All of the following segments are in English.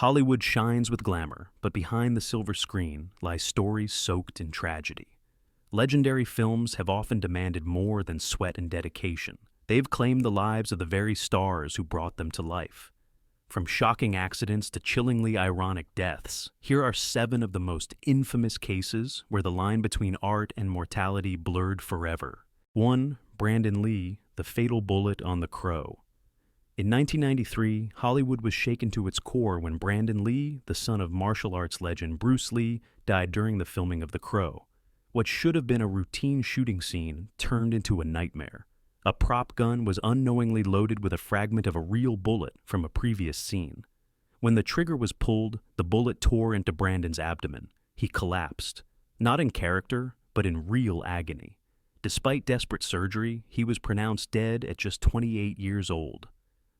Hollywood shines with glamour, but behind the silver screen lie stories soaked in tragedy. Legendary films have often demanded more than sweat and dedication. They've claimed the lives of the very stars who brought them to life. From shocking accidents to chillingly ironic deaths, here are 7 of the most infamous cases where the line between art and mortality blurred forever. 1. Brandon Lee, the fatal bullet on The Crow. In 1993, Hollywood was shaken to its core when Brandon Lee, the son of martial arts legend Bruce Lee, died during the filming of The Crow. What should have been a routine shooting scene turned into a nightmare. A prop gun was unknowingly loaded with a fragment of a real bullet from a previous scene. When the trigger was pulled, the bullet tore into Brandon's abdomen. He collapsed, not in character, but in real agony. Despite desperate surgery, he was pronounced dead at just 28 years old.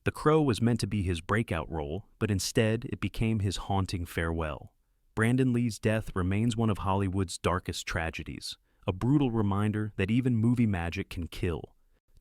The Crow was meant to be his breakout role, but instead it became his haunting farewell. Brandon Lee's death remains one of Hollywood's darkest tragedies, a brutal reminder that even movie magic can kill.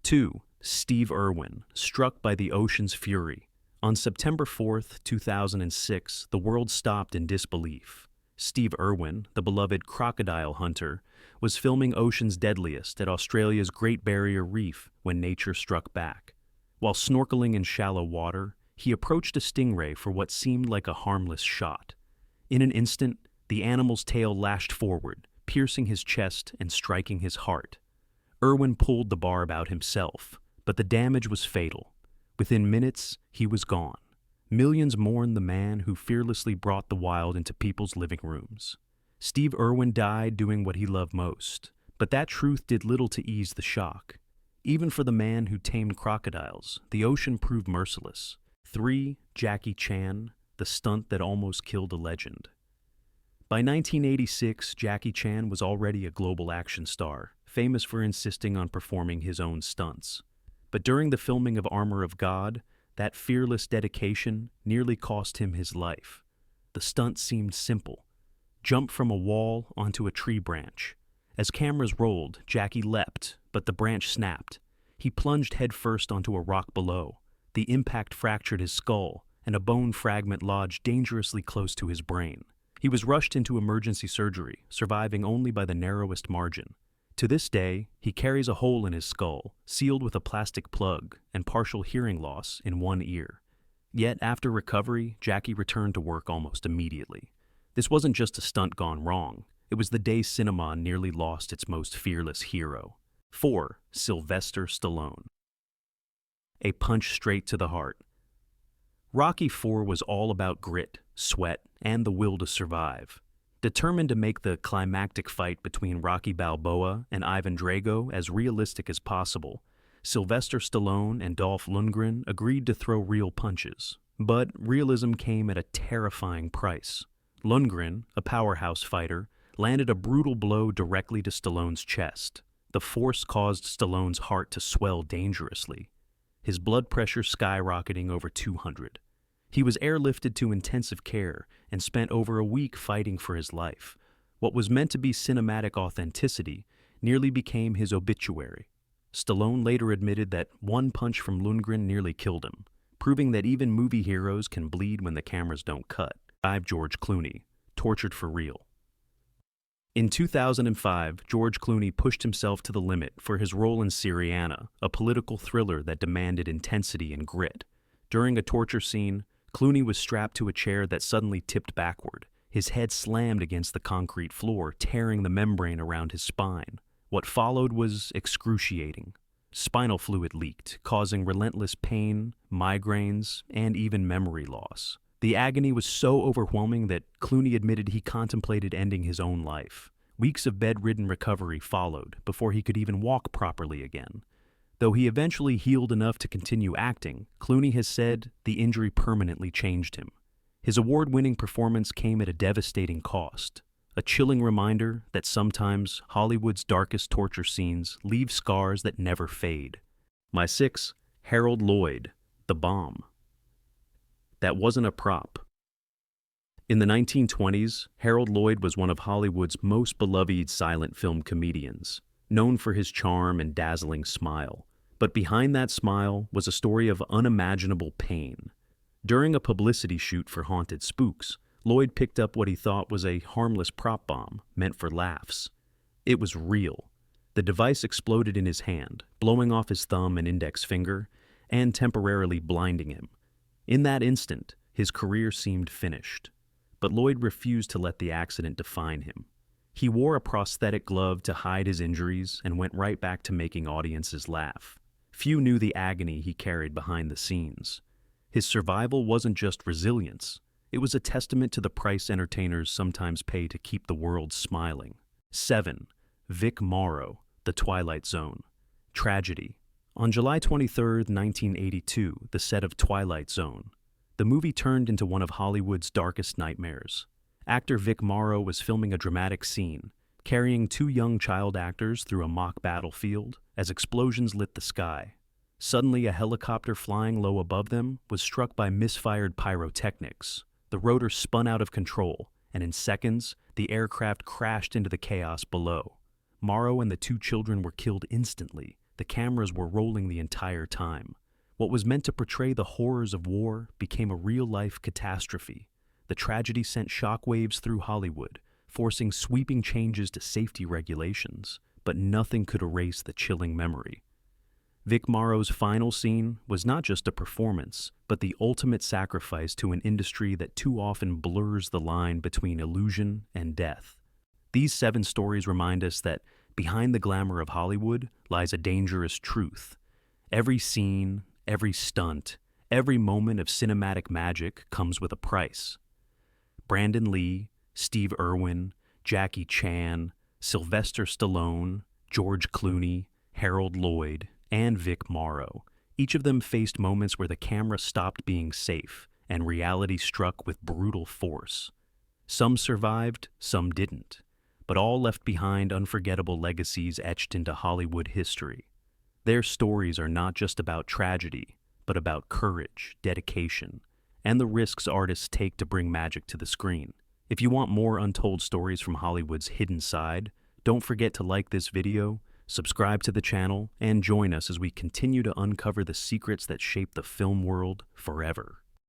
2. Steve Irwin, struck by the ocean's fury. On September 4, 2006, the world stopped in disbelief. Steve Irwin, the beloved crocodile hunter, was filming Ocean's Deadliest at Australia's Great Barrier Reef when nature struck back. While snorkeling in shallow water, he approached a stingray for what seemed like a harmless shot. In an instant, the animal's tail lashed forward, piercing his chest and striking his heart. Irwin pulled the barb out himself, but the damage was fatal. Within minutes, he was gone. Millions mourned the man who fearlessly brought the wild into people's living rooms. Steve Irwin died doing what he loved most, but that truth did little to ease the shock. Even for the man who tamed crocodiles, the ocean proved merciless. 3. Jackie Chan, the stunt that almost killed a legend. By 1986, Jackie Chan was already a global action star, famous for insisting on performing his own stunts. But during the filming of Armor of God, that fearless dedication nearly cost him his life. The stunt seemed simple. Jump from a wall onto a tree branch. As cameras rolled, Jackie leapt, but the branch snapped. He plunged headfirst onto a rock below. The impact fractured his skull, and a bone fragment lodged dangerously close to his brain. He was rushed into emergency surgery, surviving only by the narrowest margin. To this day, he carries a hole in his skull, sealed with a plastic plug, and partial hearing loss in one ear. Yet after recovery, Jackie returned to work almost immediately. This wasn't just a stunt gone wrong. It was the day cinema nearly lost its most fearless hero. 4. Sylvester Stallone. A punch straight to the heart. Rocky IV was all about grit, sweat, and the will to survive. Determined to make the climactic fight between Rocky Balboa and Ivan Drago as realistic as possible, Sylvester Stallone and Dolph Lundgren agreed to throw real punches. But realism came at a terrifying price. Lundgren, a powerhouse fighter, landed a brutal blow directly to Stallone's chest. The force caused Stallone's heart to swell dangerously, his blood pressure skyrocketing over 200. He was airlifted to intensive care and spent over a week fighting for his life. What was meant to be cinematic authenticity nearly became his obituary. Stallone later admitted that one punch from Lundgren nearly killed him, proving that even movie heroes can bleed when the cameras don't cut. 5. George Clooney, tortured for real. In 2005, George Clooney pushed himself to the limit for his role in Syriana, a political thriller that demanded intensity and grit. During a torture scene, Clooney was strapped to a chair that suddenly tipped backward. His head slammed against the concrete floor, tearing the membrane around his spine. What followed was excruciating. Spinal fluid leaked, causing relentless pain, migraines, and even memory loss. The agony was so overwhelming that Clooney admitted he contemplated ending his own life. Weeks of bedridden recovery followed before he could even walk properly again. Though he eventually healed enough to continue acting, Clooney has said the injury permanently changed him. His award-winning performance came at a devastating cost, a chilling reminder that sometimes Hollywood's darkest torture scenes leave scars that never fade. 6. Harold Lloyd, The Bomb. That wasn't a prop. In the 1920s, Harold Lloyd was one of Hollywood's most beloved silent film comedians, known for his charm and dazzling smile. But behind that smile was a story of unimaginable pain. During a publicity shoot for Haunted Spooks, Lloyd picked up what he thought was a harmless prop bomb meant for laughs. It was real. The device exploded in his hand, blowing off his thumb and index finger, and temporarily blinding him. In that instant, his career seemed finished. But Lloyd refused to let the accident define him. He wore a prosthetic glove to hide his injuries and went right back to making audiences laugh. Few knew the agony he carried behind the scenes. His survival wasn't just resilience. It was a testament to the price entertainers sometimes pay to keep the world smiling. 7. Vic Morrow, The Twilight Zone. Tragedy. On July 23, 1982, the set of Twilight Zone. The movie turned into one of Hollywood's darkest nightmares. Actor Vic Morrow was filming a dramatic scene, carrying two young child actors through a mock battlefield as explosions lit the sky. Suddenly, a helicopter flying low above them was struck by misfired pyrotechnics. The rotor spun out of control, and in seconds, the aircraft crashed into the chaos below. Morrow and the two children were killed instantly. The cameras were rolling the entire time. What was meant to portray the horrors of war became a real-life catastrophe. The tragedy sent shockwaves through Hollywood, forcing sweeping changes to safety regulations, but nothing could erase the chilling memory. Vic Morrow's final scene was not just a performance, but the ultimate sacrifice to an industry that too often blurs the line between illusion and death. These 7 stories remind us that behind the glamour of Hollywood lies a dangerous truth. Every scene, every stunt, every moment of cinematic magic comes with a price. Brandon Lee, Steve Irwin, Jackie Chan, Sylvester Stallone, George Clooney, Harold Lloyd, and Vic Morrow. Each of them faced moments where the camera stopped being safe and reality struck with brutal force. Some survived, some didn't, but all left behind unforgettable legacies etched into Hollywood history. Their stories are not just about tragedy, but about courage, dedication, and the risks artists take to bring magic to the screen. If you want more untold stories from Hollywood's hidden side, don't forget to like this video, subscribe to the channel, and join us as we continue to uncover the secrets that shape the film world forever.